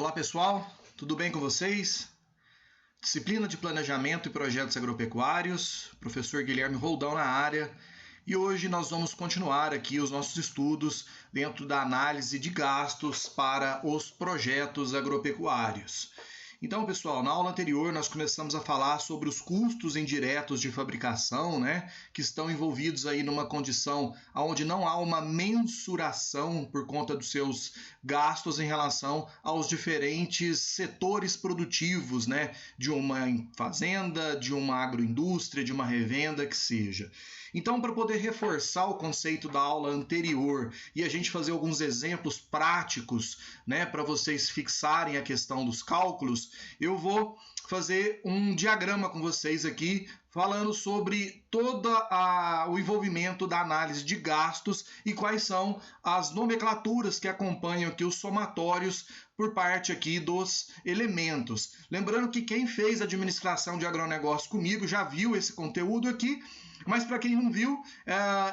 Olá pessoal, tudo bem com vocês? Disciplina de Planejamento e Projetos Agropecuários, professor Guilherme Roldão na área, e hoje nós vamos continuar aqui os nossos estudos dentro da análise de gastos para os projetos agropecuários. Então, pessoal, na aula anterior nós começamos a falar sobre os custos indiretos de fabricação, que estão envolvidos aí numa condição onde não há uma mensuração por conta dos seus gastos em relação aos diferentes setores produtivos, de uma fazenda, de uma agroindústria, de uma revenda, que seja. Então, para poder reforçar o conceito da aula anterior e a gente fazer alguns exemplos práticos, para vocês fixarem a questão dos cálculos, eu vou fazer um diagrama com vocês aqui, falando sobre todo o envolvimento da análise de gastos e quais são as nomenclaturas que acompanham aqui os somatórios por parte aqui dos elementos. Lembrando que quem fez administração de agronegócio comigo já viu esse conteúdo aqui, mas para quem não viu,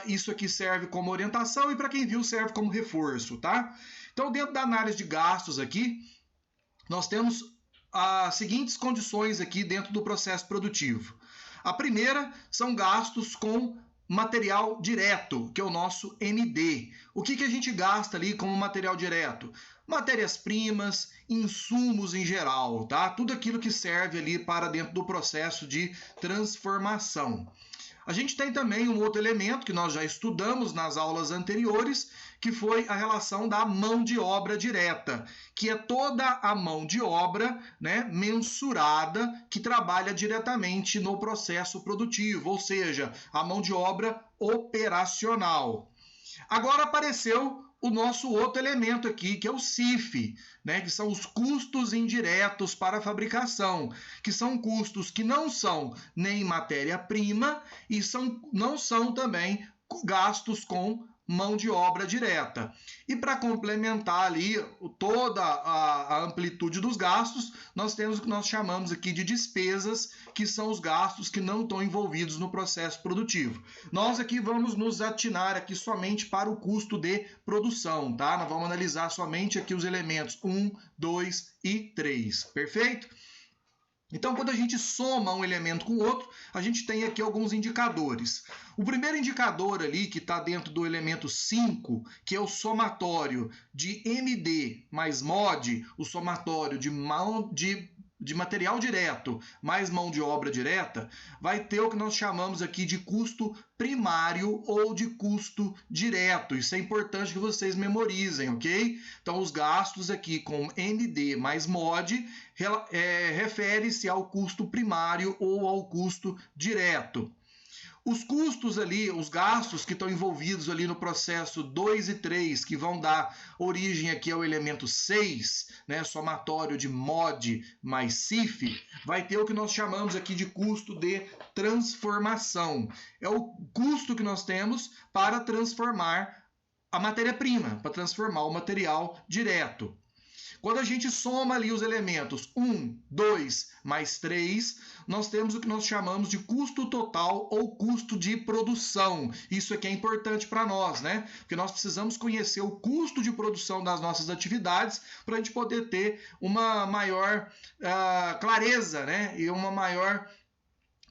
isso aqui serve como orientação e para quem viu serve como reforço, tá? Então, dentro da análise de gastos aqui, nós temos as seguintes condições aqui dentro do processo produtivo. A primeira são gastos com material direto, que é o nosso MD. O que a gente gasta ali como material direto? Matérias-primas, insumos em geral, tá? Tudo aquilo que serve ali para dentro do processo de transformação. A gente tem também um outro elemento que nós já estudamos nas aulas anteriores, que foi a relação da mão de obra direta, que é toda a mão de obra, mensurada, que trabalha diretamente no processo produtivo, ou seja, a mão de obra operacional. Agora apareceu o nosso outro elemento aqui, que é o CIF, que são os custos indiretos para a fabricação, que são custos que não são nem matéria-prima e não são também gastos com mão de obra direta. E para complementar ali toda a amplitude dos gastos, nós temos o que nós chamamos aqui de despesas, que são os gastos que não estão envolvidos no processo produtivo. Nós aqui vamos nos atinar aqui somente para o custo de produção, tá? Nós vamos analisar somente aqui os elementos 1, 2 e 3, perfeito? Então, quando a gente soma um elemento com o outro, a gente tem aqui alguns indicadores. O primeiro indicador ali, que está dentro do elemento 5, que é o somatório de MD mais MOD, o somatório de material direto mais mão de obra direta, vai ter o que nós chamamos aqui de custo primário ou de custo direto. Isso é importante que vocês memorizem, ok? Então, os gastos aqui com MD mais MOD refere-se ao custo primário ou ao custo direto. Os custos ali, os gastos que estão envolvidos ali no processo 2 e 3, que vão dar origem aqui ao elemento 6, somatório de MOD mais CIF, vai ter o que nós chamamos aqui de custo de transformação. É o custo que nós temos para transformar a matéria-prima, para transformar o material direto. Quando a gente soma ali os elementos 1, 2 mais 3, nós temos o que nós chamamos de custo total ou custo de produção. Isso aqui é importante para nós, Porque nós precisamos conhecer o custo de produção das nossas atividades para a gente poder ter uma maior clareza, e uma maior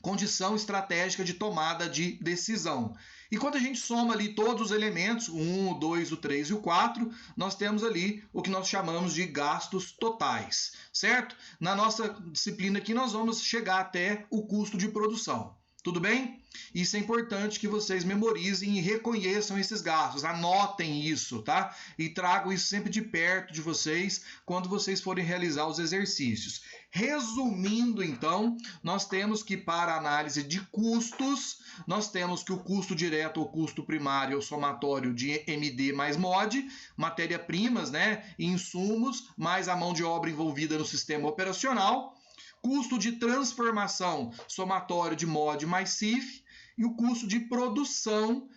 condição estratégica de tomada de decisão. E quando a gente soma ali todos os elementos, o 1, o 2, o 3 e o 4, nós temos ali o que nós chamamos de gastos totais, certo? Na nossa disciplina aqui nós vamos chegar até o custo de produção. Tudo bem? Isso é importante que vocês memorizem e reconheçam esses gastos, anotem isso, tá? E tragam isso sempre de perto de vocês quando vocês forem realizar os exercícios. Resumindo, então, nós temos que para a análise de custos, nós temos que o custo direto ou custo primário é o somatório de MD mais MOD, matéria-primas, insumos, mais a mão de obra envolvida no sistema operacional. Custo de transformação, somatório de MOD mais CIF, e o custo de produção,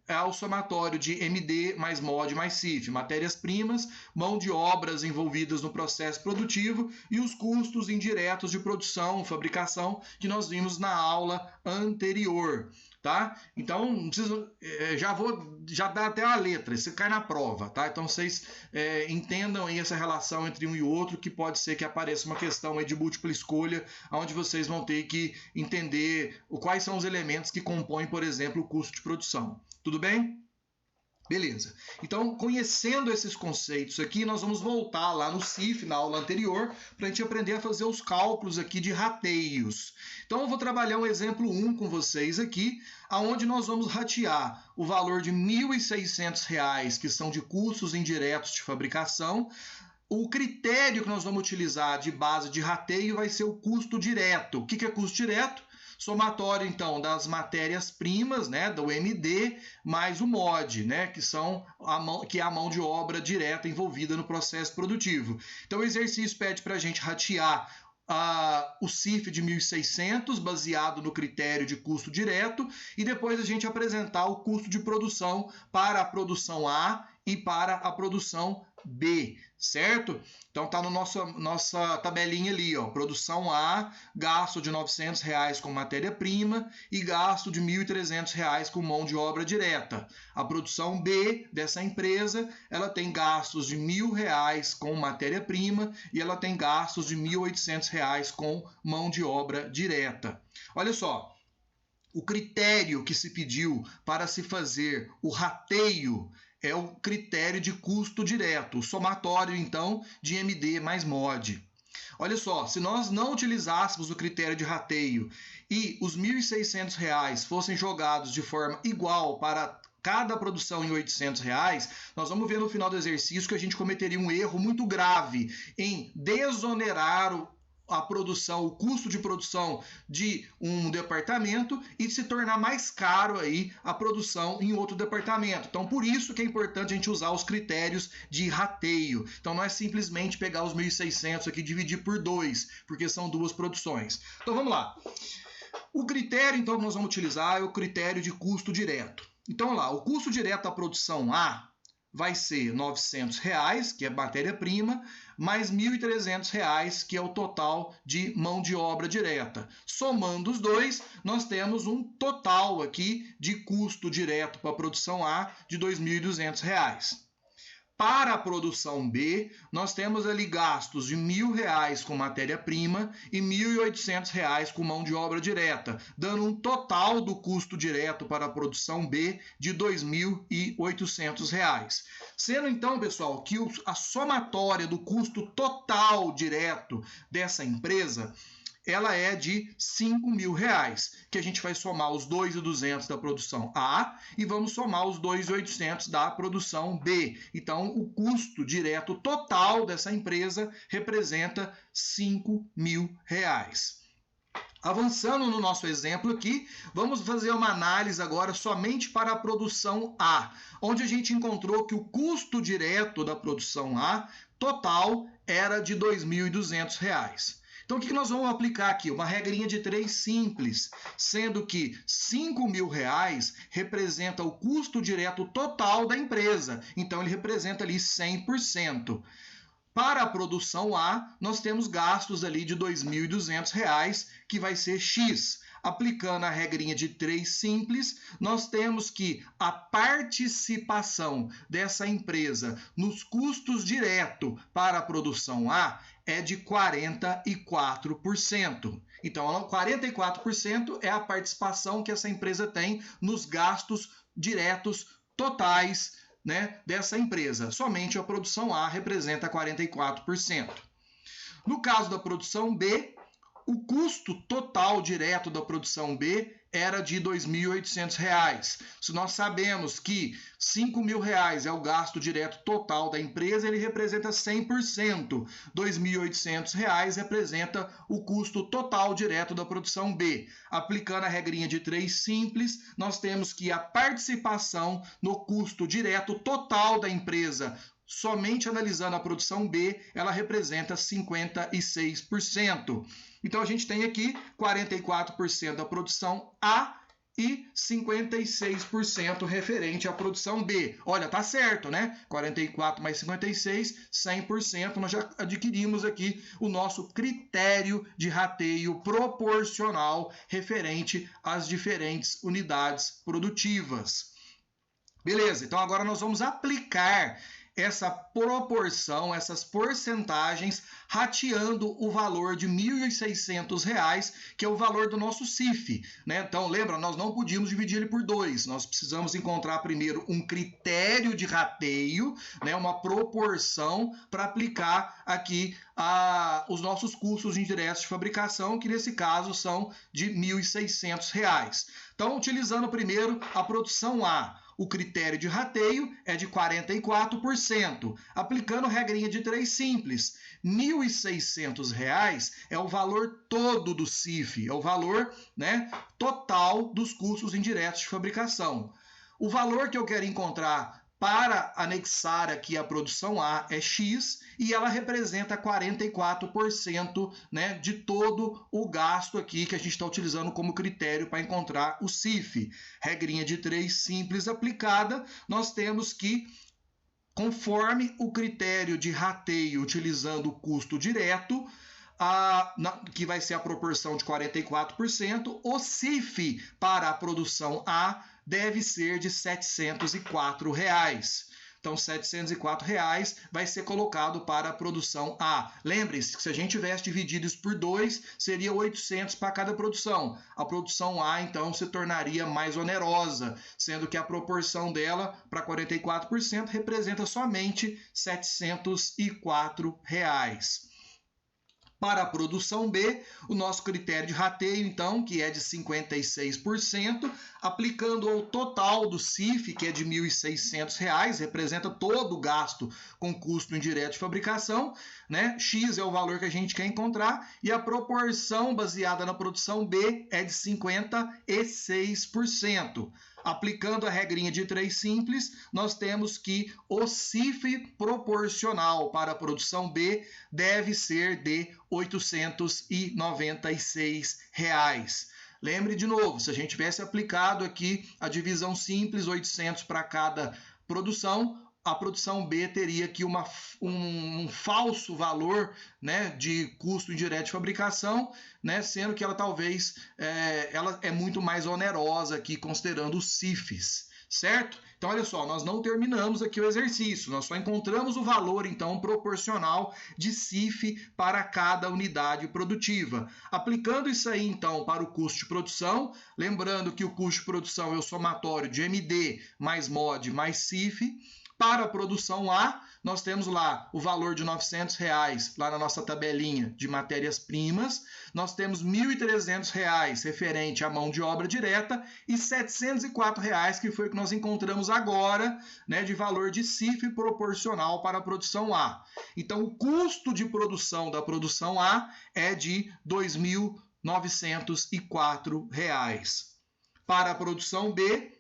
é o somatório de MD mais MOD mais CIF, matérias-primas, mão de obras envolvidas no processo produtivo e os custos indiretos de produção, fabricação, que nós vimos na aula anterior. tá? Então, não preciso, já dá até a letra, isso cai na prova, tá? Então, vocês entendam aí essa relação entre um e outro, que pode ser que apareça uma questão aí de múltipla escolha, onde vocês vão ter que entender quais são os elementos que compõem, por exemplo, o custo de produção. Tudo bem? Beleza. Então, conhecendo esses conceitos aqui, nós vamos voltar lá no CIF, na aula anterior, para a gente aprender a fazer os cálculos aqui de rateios. Então, eu vou trabalhar um exemplo 1 com vocês aqui, onde nós vamos ratear o valor de R$ 1.600, que são de custos indiretos de fabricação. O critério que nós vamos utilizar de base de rateio vai ser o custo direto. O que é custo direto? Somatório, então, das matérias-primas, né, do MD, mais o MOD, né, que é a mão de obra direta envolvida no processo produtivo. Então, o exercício pede para a gente ratear o CIF de 1.600, baseado no critério de custo direto, e depois a gente apresentar o custo de produção para a produção A e para a produção B, certo? Então tá no nossa tabelinha ali, ó, produção A, gasto de R$ 900 com matéria-prima e gasto de R$ 1.300 com mão de obra direta. A produção B dessa empresa, ela tem gastos de R$ 1.000 com matéria-prima e ela tem gastos de R$ 1.800 com mão de obra direta. Olha só, o critério que se pediu para se fazer o rateio é o critério de custo direto, o somatório, então, de MD mais MOD. Olha só, se nós não utilizássemos o critério de rateio e os R$ 1.600 fossem jogados de forma igual para cada produção em R$ 800, nós vamos ver no final do exercício que a gente cometeria um erro muito grave em desonerar a produção, o custo de produção de um departamento e se tornar mais caro aí a produção em outro departamento. Então, por isso que é importante a gente usar os critérios de rateio. Então, não é simplesmente pegar os 1.600 aqui e dividir por 2, porque são duas produções. Então, vamos lá. O critério, então, que nós vamos utilizar é o critério de custo direto. Então, lá, o custo direto da produção A vai ser R$ 900, que é matéria-prima, mais R$ 1.300, que é o total de mão de obra direta. Somando os dois, nós temos um total aqui de custo direto para a produção A de R$ 2.200. Para a produção B, nós temos ali gastos de R$ 1.000 com matéria-prima e R$ 1.800 com mão de obra direta, dando um total do custo direto para a produção B de R$ 2.800. Sendo então, pessoal, que a somatória do custo total direto dessa empresa ela é de R$ 5.000, que a gente vai somar os 2.200 da produção A e vamos somar os 2.800 da produção B. Então, o custo direto total dessa empresa representa R$ 5.000. Avançando no nosso exemplo aqui, vamos fazer uma análise agora somente para a produção A, onde a gente encontrou que o custo direto da produção A total era de R$ 2.200. Então, o que nós vamos aplicar aqui? Uma regrinha de 3 simples, sendo que R$ 5.000 representa o custo direto total da empresa. Então, ele representa ali 100%. Para a produção A, nós temos gastos ali de R$ 2.200, que vai ser X. Aplicando a regrinha de 3 simples, nós temos que a participação dessa empresa nos custos diretos para a produção A é de 44%. Então, 44% é a participação que essa empresa tem nos gastos diretos totais, né, dessa empresa. Somente a produção A representa 44%. No caso da produção B, o custo total direto da produção B era de R$ 2.800. Se nós sabemos que R$ 5.000 é o gasto direto total da empresa, ele representa 100%. R$ 2.800 representa o custo total direto da produção B. Aplicando a regrinha de 3 simples, nós temos que a participação no custo direto total da empresa, somente analisando a produção B, ela representa 56%. Então, a gente tem aqui 44% da produção A e 56% referente à produção B. Olha, tá certo, né? 44 mais 56, 100%. Nós já adquirimos aqui o nosso critério de rateio proporcional referente às diferentes unidades produtivas. Beleza, então agora nós vamos aplicar essa proporção, essas porcentagens, rateando o valor de R$ 1.600, que é o valor do nosso CIF, né? Então, lembra, nós não podíamos dividir ele por 2. Nós precisamos encontrar primeiro um critério de rateio, né? Uma proporção para aplicar aqui os nossos custos indiretos de fabricação, que nesse caso são de R$ 1.600. Então, utilizando primeiro a produção A, o critério de rateio é de 44%. Aplicando regrinha de 3 simples, R$ 1.600 é o valor todo do CIF, é o valor, né, total dos custos indiretos de fabricação. O valor que eu quero encontrar para anexar aqui a produção A é X e ela representa 44%, né, de todo o gasto aqui que a gente está utilizando como critério para encontrar o CIF. Regrinha de 3 simples aplicada, nós temos que, conforme o critério de rateio utilizando o custo direto, que vai ser a proporção de 44%, o CIF para a produção A deve ser de R$ 704. Então, R$ 704 vai ser colocado para a produção A. Lembre-se que se a gente tivesse dividido isso por 2, seria 800 para cada produção. A produção A, então, se tornaria mais onerosa, sendo que a proporção dela para 44% representa somente R$ 704. Para a produção B, o nosso critério de rateio, então, que é de 56%, aplicando ao total do CIF, que é de R$ 1.600, representa todo o gasto com custo indireto de fabricação, né? X é o valor que a gente quer encontrar, e a proporção baseada na produção B é de 56%. Aplicando a regrinha de 3 simples, nós temos que o CIF proporcional para a produção B deve ser de R$ 896. Lembre de novo, se a gente tivesse aplicado aqui a divisão simples, 800 para cada produção, a produção B teria aqui um falso valor, né, de custo indireto de fabricação, né, sendo que ela talvez ela é muito mais onerosa aqui, considerando os CIFs, certo? Então, olha só, nós não terminamos aqui o exercício, nós só encontramos o valor, então, proporcional de CIF para cada unidade produtiva. Aplicando isso aí, então, para o custo de produção, lembrando que o custo de produção é o somatório de MD mais MOD mais CIF. Para a produção A, nós temos lá o valor de R$ 900, lá na nossa tabelinha de matérias-primas. Nós temos R$ 1.300 referente à mão de obra direta e R$ 704, que foi o que nós encontramos agora, né, de valor de CIF proporcional para a produção A. Então, o custo de produção da produção A é de R$ 2.904. Para a produção B,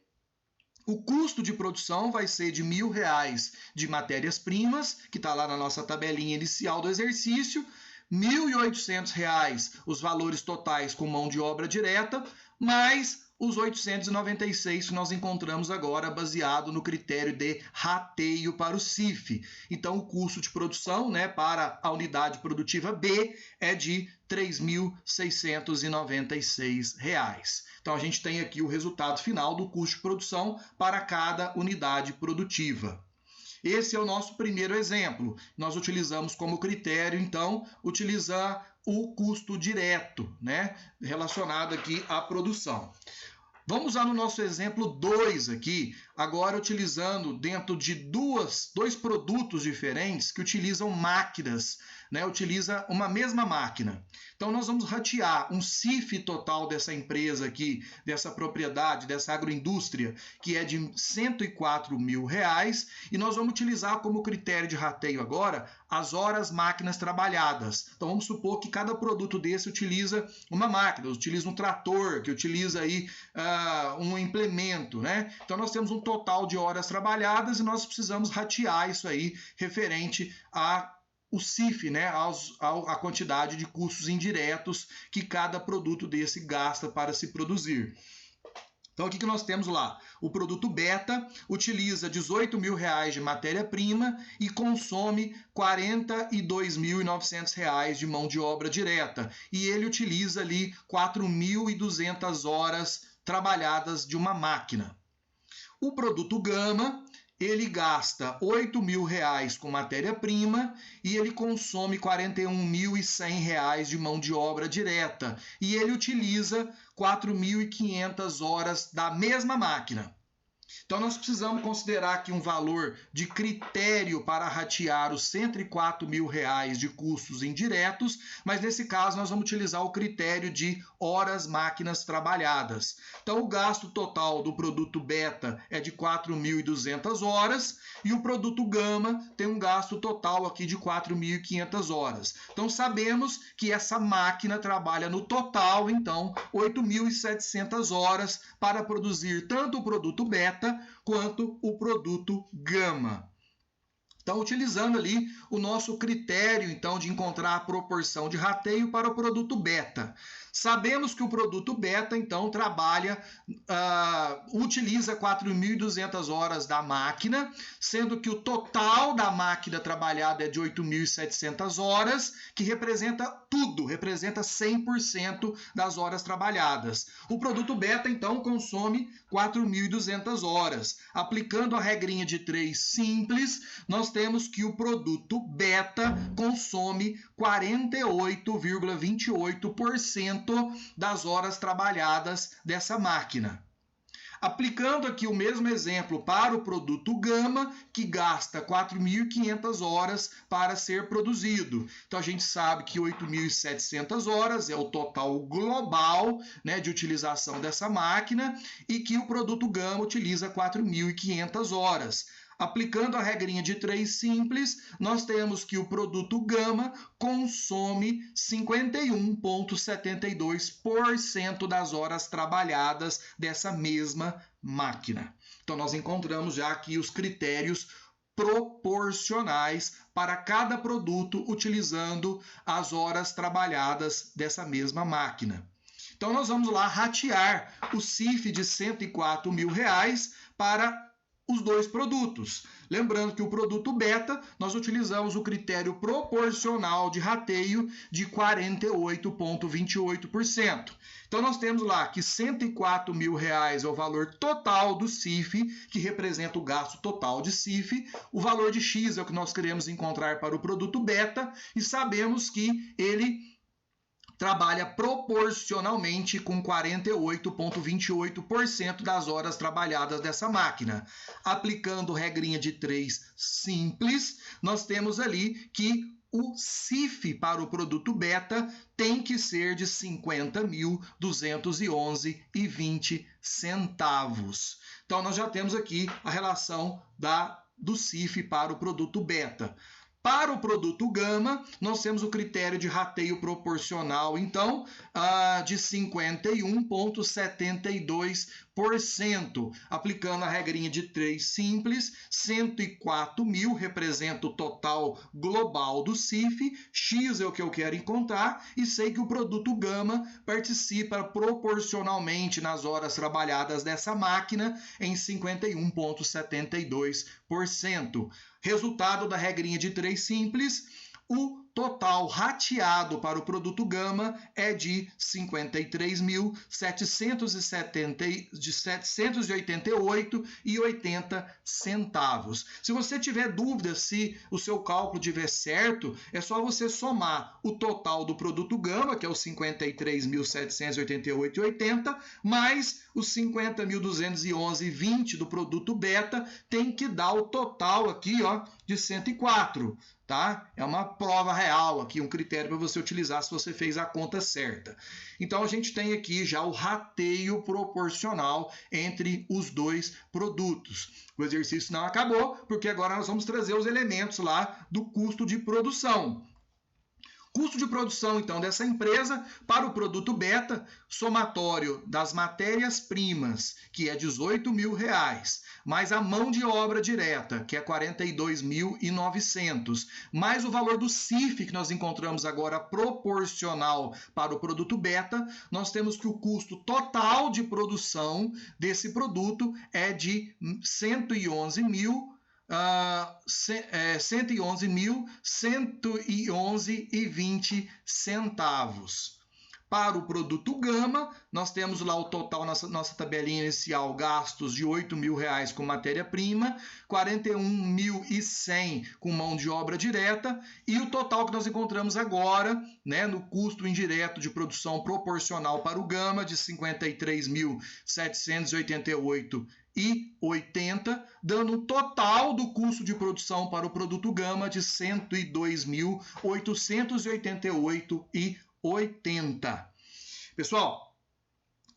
o custo de produção vai ser de R$ 1.000 de matérias-primas, que está lá na nossa tabelinha inicial do exercício, R$ 1.800 os valores totais com mão de obra direta, mais os 896 que nós encontramos agora baseado no critério de rateio para o CIF. Então, o custo de produção, né, para a unidade produtiva B é de R$ 3.696. Então, a gente tem aqui o resultado final do custo de produção para cada unidade produtiva. Esse é o nosso primeiro exemplo. Nós utilizamos como critério, então, utilizar o custo direto, né, relacionado aqui à produção. Vamos lá no nosso exemplo 2 aqui, agora utilizando dentro de dois produtos diferentes que utilizam máquinas, né? Utiliza uma mesma máquina. Então, nós vamos ratear um CIF total dessa empresa aqui, dessa propriedade, dessa agroindústria, que é de R$ 104 mil, e nós vamos utilizar como critério de rateio agora as horas máquinas trabalhadas. Então, vamos supor que cada produto desse utiliza uma máquina, utiliza um trator, que utiliza aí um implemento, né? Então, nós temos um total de horas trabalhadas e nós precisamos ratear isso aí referente o CIF, né, a quantidade de custos indiretos que cada produto desse gasta para se produzir. Então, o que nós temos lá? O produto beta utiliza R$18.000 de matéria-prima e consome R$42.900 de mão de obra direta. E ele utiliza ali 4.200 horas trabalhadas de uma máquina. O produto gama, ele gasta R$8.000 com matéria-prima e ele consome R$41.100 de mão de obra direta. E ele utiliza 4.500 horas da mesma máquina. Então, nós precisamos considerar aqui um valor de critério para ratear os R$104.000 de custos indiretos, mas nesse caso nós vamos utilizar o critério de horas máquinas trabalhadas. Então, o gasto total do produto beta é de 4.200 horas e o produto gama tem um gasto total aqui de 4.500 horas. Então, sabemos que essa máquina trabalha no total, então, 8.700 horas para produzir tanto o produto beta quanto o produto gama. Então, utilizando ali o nosso critério então de encontrar a proporção de rateio para o produto beta. Sabemos que o produto beta, então, utiliza 4.200 horas da máquina, sendo que o total da máquina trabalhada é de 8.700 horas, que representa tudo, representa 100% das horas trabalhadas. O produto beta, então, consome 4.200 horas. Aplicando a regrinha de 3 simples, nós temos que o produto beta consome 48,28% das horas trabalhadas dessa máquina. Aplicando aqui o mesmo exemplo para o produto gama, que gasta 4.500 horas para ser produzido. Então, a gente sabe que 8.700 horas é o total global, né, de utilização dessa máquina e que o produto gama utiliza 4.500 horas. Aplicando a regrinha de 3 simples, nós temos que o produto gama consome 51,72% das horas trabalhadas dessa mesma máquina. Então, nós encontramos já aqui os critérios proporcionais para cada produto utilizando as horas trabalhadas dessa mesma máquina. Então, nós vamos lá ratear o CIF de R$104.000 para os dois produtos. Lembrando que o produto beta, nós utilizamos o critério proporcional de rateio de 48,28%. Então, nós temos lá que R$104.000 é o valor total do CIF, que representa o gasto total de CIF. O valor de X é o que nós queremos encontrar para o produto beta e sabemos que ele trabalha proporcionalmente com 48,28% das horas trabalhadas dessa máquina. Aplicando regrinha de 3 simples, nós temos ali que o CIF para o produto beta tem que ser de 50.211,20 centavos. Então, nós já temos aqui a relação do CIF para o produto beta. Para o produto gama, nós temos o critério de rateio proporcional, então, de 51,72%. Aplicando a regrinha de 3 simples, 104.000 representa o total global do CIF, X é o que eu quero encontrar, e sei que o produto gama participa proporcionalmente nas horas trabalhadas dessa máquina em 51,72%. Resultado da regrinha de 3 simples, o total rateado para o produto gama é de 53.788,80 centavos. Se você tiver dúvida se o seu cálculo estiver certo, é só você somar o total do produto gama, que é os 53.788,80, mais os 50.211,20 do produto beta, tem que dar o total aqui, ó, de 104. Tá? É uma prova real aqui, um critério para você utilizar se você fez a conta certa. Então, a gente tem aqui já o rateio proporcional entre os dois produtos. O exercício não acabou, porque agora nós vamos trazer os elementos lá do custo de produção. Custo de produção, então, dessa empresa para o produto beta, somatório das matérias-primas, que é R$18.000, mais a mão de obra direta, que é 42.900, mais o valor do CIF que nós encontramos agora proporcional para o produto beta, nós temos que o custo total de produção desse produto é de 111.111,20 centavos. Para o produto gama, nós temos lá o total, nossa tabelinha inicial, gastos de R$8.000 com matéria-prima, 41.100 com mão de obra direta, e o total que nós encontramos agora, né, no custo indireto de produção proporcional para o gama, de 53.788,80, dando um total do custo de produção para o produto gama de 102.888,80. Pessoal,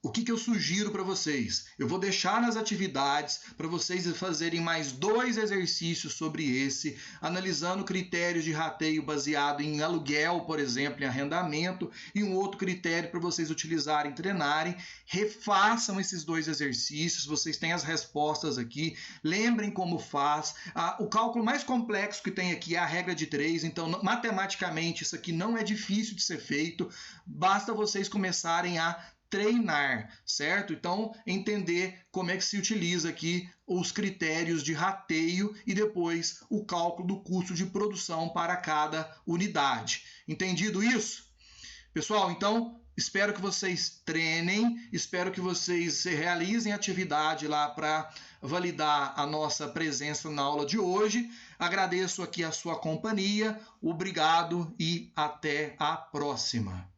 o que eu sugiro para vocês? Eu vou deixar nas atividades para vocês fazerem mais 2 exercícios sobre esse, analisando critérios de rateio baseado em aluguel, por exemplo, em arrendamento, e um outro critério para vocês utilizarem, treinarem. Refaçam esses 2 exercícios, vocês têm as respostas aqui, lembrem como faz. O cálculo mais complexo que tem aqui é a regra de 3, então matematicamente isso aqui não é difícil de ser feito, basta vocês começarem a treinar, certo? Então, entender como é que se utiliza aqui os critérios de rateio e depois o cálculo do custo de produção para cada unidade. Entendido isso? Pessoal, então, espero que vocês treinem, espero que vocês realizem atividade lá para validar a nossa presença na aula de hoje. Agradeço aqui a sua companhia, obrigado e até a próxima.